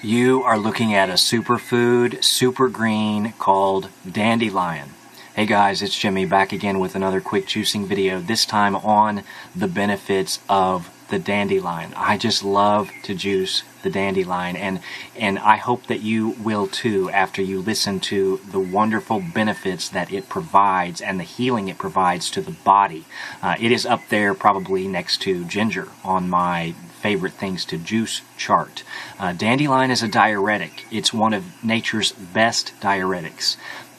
You are looking at a superfood, super green, called Dandelion. Hey guys, it's Jimmy back again with another quick juicing video, this time on the benefits of the dandelion. I just love to juice the dandelion, and I hope that you will too after you listen to the wonderful benefits that it provides and the healing it provides to the body. It is up there probably next to ginger on my favorite things to juice chart. Dandelion is a diuretic. It's one of nature's best diuretics.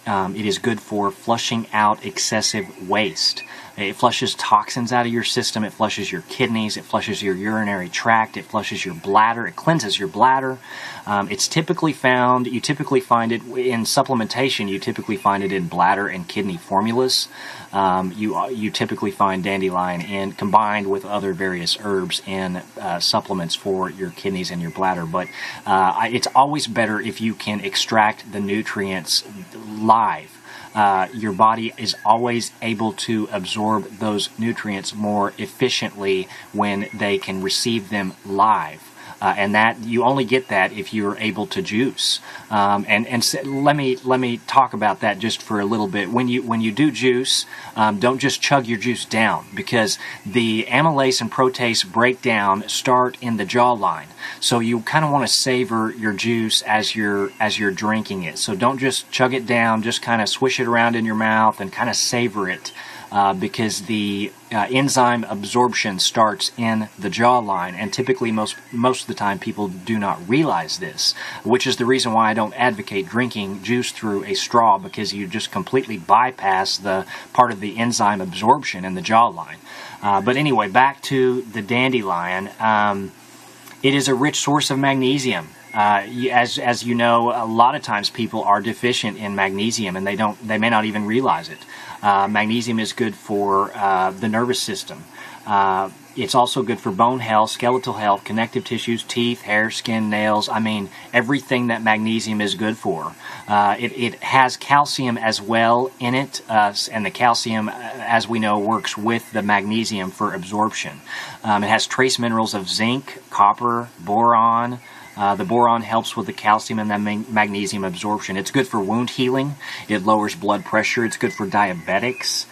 It is good for flushing out excessive waste. It flushes toxins out of your system. It flushes your kidneys. It flushes your urinary tract. It flushes your bladder. It cleanses your bladder. It's typically found, you typically find it in supplementation, you typically find it in bladder and kidney formulas. You typically find dandelion combined with other various herbs in supplements for your kidneys and your bladder. But it's always better if you can extract the nutrients live. Your body is always able to absorb those nutrients more efficiently when they can receive them live. And that you only get that if you're able to juice. Let me talk about that just for a little bit. When you do juice, don't just chug your juice down, because the amylase and protease breakdown start in the jawline. So you kind of want to savor your juice as you're drinking it. So don't just chug it down. Just kind of swish it around in your mouth and kind of savor it. Because the enzyme absorption starts in the jawline, and typically most of the time people do not realize this, which is the reason why I don't advocate drinking juice through a straw, because you just completely bypass the part of the enzyme absorption in the jawline. But anyway, back to the dandelion. It is a rich source of magnesium. As you know, a lot of times people are deficient in magnesium, and they may not even realize it. Magnesium is good for the nervous system. It's also good for bone health, skeletal health, connective tissues, teeth, hair, skin, nails. I mean, everything that magnesium is good for. It has calcium as well in it, and the calcium, as we know, works with the magnesium for absorption. It has trace minerals of zinc, copper, boron. The boron helps with the calcium and the magnesium absorption. It's good for wound healing. It lowers blood pressure. It's good for diabetics.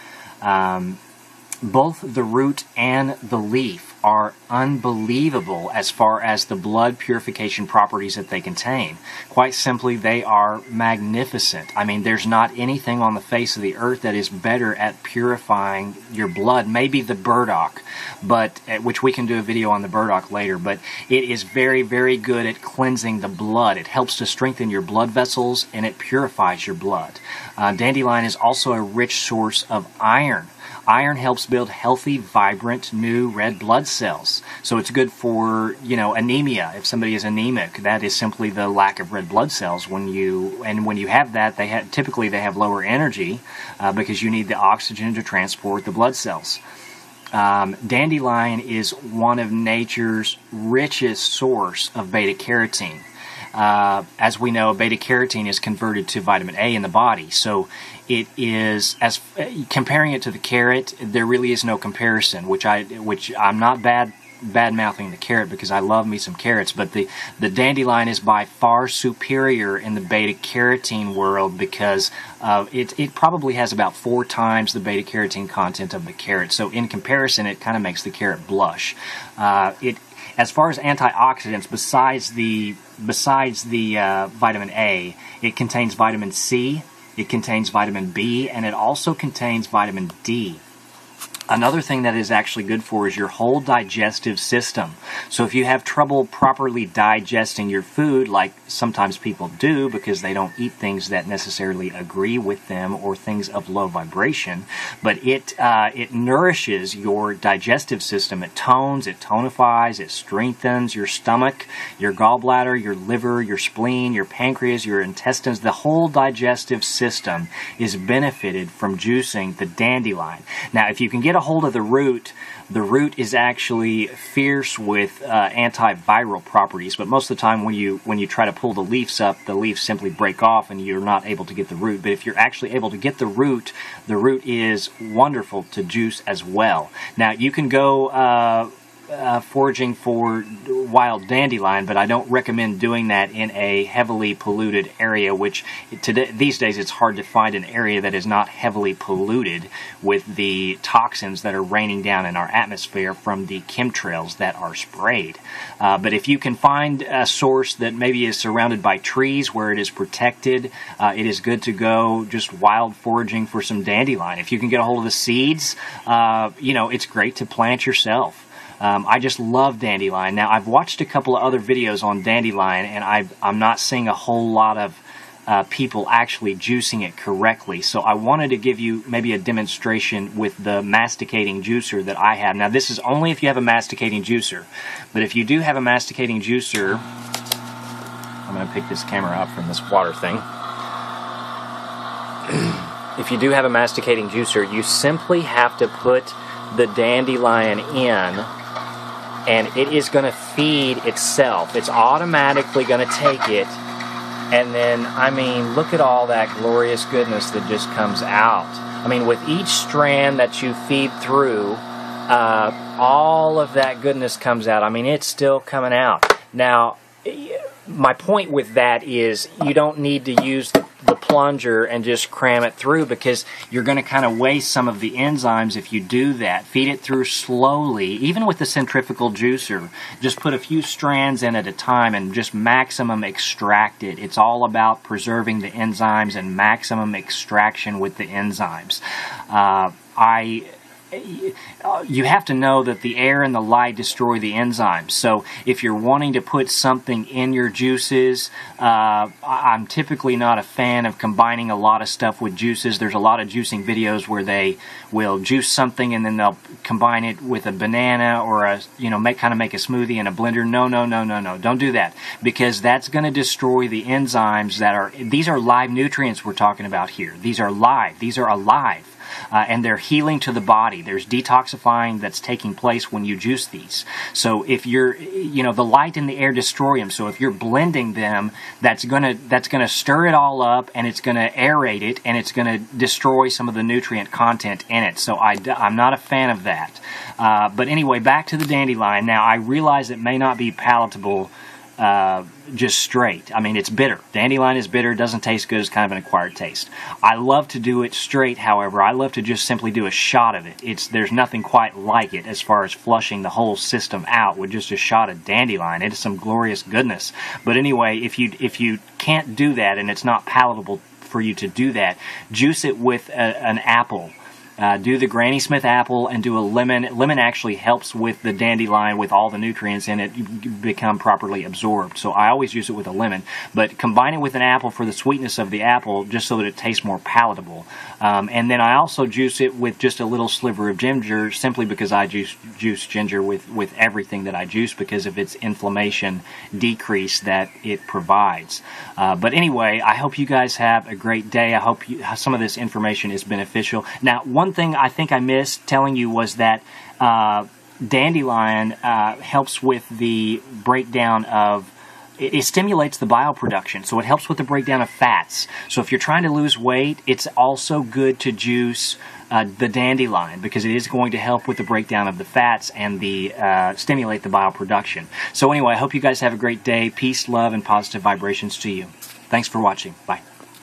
Both the root and the leaf are unbelievable as far as the blood purification properties that they contain. Quite simply, they are magnificent. I mean, there's not anything on the face of the earth that is better at purifying your blood. Maybe the burdock, but which we can do a video on the burdock later, but it is very, very good at cleansing the blood. It helps to strengthen your blood vessels, and it purifies your blood. Dandelion is also a rich source of iron. Iron helps build healthy, vibrant, new red blood cells. So it's good for, anemia. If somebody is anemic, that is simply the lack of red blood cells. When you have that, typically they have lower energy because you need the oxygen to transport the blood cells. Dandelion is one of nature's richest source of beta-carotene. As we know, beta-carotene is converted to vitamin A in the body. So it is, as comparing it to the carrot, there really is no comparison, which I'm not bad-mouthing the carrot, because I love me some carrots, but the dandelion is by far superior in the beta-carotene world, because it probably has about 4 times the beta-carotene content of the carrot. So in comparison, it kind of makes the carrot blush. As far as antioxidants, besides the vitamin A, it contains vitamin C, it contains vitamin B, and it also contains vitamin D. Another thing that is actually good for is your whole digestive system. So if you have trouble properly digesting your food, like sometimes people do because they don't eat things that necessarily agree with them or things of low vibration, but it nourishes your digestive system. It tones, it tonifies, it strengthens your stomach, your gallbladder, your liver, your spleen, your pancreas, your intestines. The whole digestive system is benefited from juicing the dandelion. Now, if you can get a hold of the root is actually fierce with antiviral properties, but most of the time when you try to pull the leaves up, the leaves simply break off and you're not able to get the root. But if you're actually able to get the root is wonderful to juice as well. Now, you can go foraging for wild dandelion, but I don't recommend doing that in a heavily polluted area, which these days it's hard to find an area that is not heavily polluted with the toxins that are raining down in our atmosphere from the chemtrails that are sprayed. But if you can find a source that maybe is surrounded by trees where it is protected, it is good to go just wild foraging for some dandelion. If you can get a hold of the seeds, you know, it's great to plant yourself. I just love dandelion. Now, I've watched a couple of other videos on dandelion, and I'm not seeing a whole lot of people actually juicing it correctly. So I wanted to give you maybe a demonstration with the masticating juicer that I have. Now, this is only if you have a masticating juicer. But if you do have a masticating juicer, I'm going to pick this camera up from this water thing. If you do have a masticating juicer, you simply have to put the dandelion in, and it is going to feed itself. It's automatically going to take it, and then, I mean, look at all that glorious goodness that just comes out. I mean, with each strand that you feed through, all of that goodness comes out. I mean, it's still coming out. Now, my point with that is you don't need to use the plunger and just cram it through, because you're going to kind of waste some of the enzymes if you do that. Feed it through slowly. Even with the centrifugal juicer, just put a few strands in at a time and just maximum extract it. It's all about preserving the enzymes and maximum extraction with the enzymes. You have to know that the air and the light destroy the enzymes. So if you're wanting to put something in your juices, I'm typically not a fan of combining a lot of stuff with juices. There's a lot of juicing videos where they will juice something and then they'll combine it with a banana or a, you know, make a smoothie in a blender. No. Don't do that, because that's going to destroy the enzymes that are, these are live nutrients we're talking about here. These are live. These are alive. And they're healing to the body. There's detoxifying that's taking place when you juice these. So if you're, you know, the light and the air destroy them. So if you're blending them, that's gonna stir it all up, and it's gonna aerate it, and it's gonna destroy some of the nutrient content in it. So I'm not a fan of that. But anyway, back to the dandelion. Now, I realize it may not be palatable just straight. I mean, it's bitter. Dandelion is bitter, doesn't taste good, it's kind of an acquired taste. I love to do it straight, however. I love to just simply do a shot of it. There's nothing quite like it as far as flushing the whole system out with just a shot of dandelion. It is some glorious goodness. But anyway, if you can't do that and it's not palatable for you to do that, juice it with an apple. Do the Granny Smith apple and do a lemon. Lemon actually helps with the dandelion, with all the nutrients in it become properly absorbed. So I always use it with a lemon. But combine it with an apple for the sweetness of the apple, just so that it tastes more palatable. And then I also juice it with just a little sliver of ginger, simply because I juice ginger with everything that I juice, because of its inflammation decrease that it provides. But anyway, I hope you guys have a great day. I hope some of this information is beneficial. Now, one thing I think I missed telling you was that dandelion helps with the breakdown of, it stimulates the bile production, so it helps with the breakdown of fats. So if you're trying to lose weight, it's also good to juice the dandelion, because it is going to help with the breakdown of the fats and stimulate the bile production. So anyway, I hope you guys have a great day. Peace, love, and positive vibrations to you. Thanks for watching. Bye.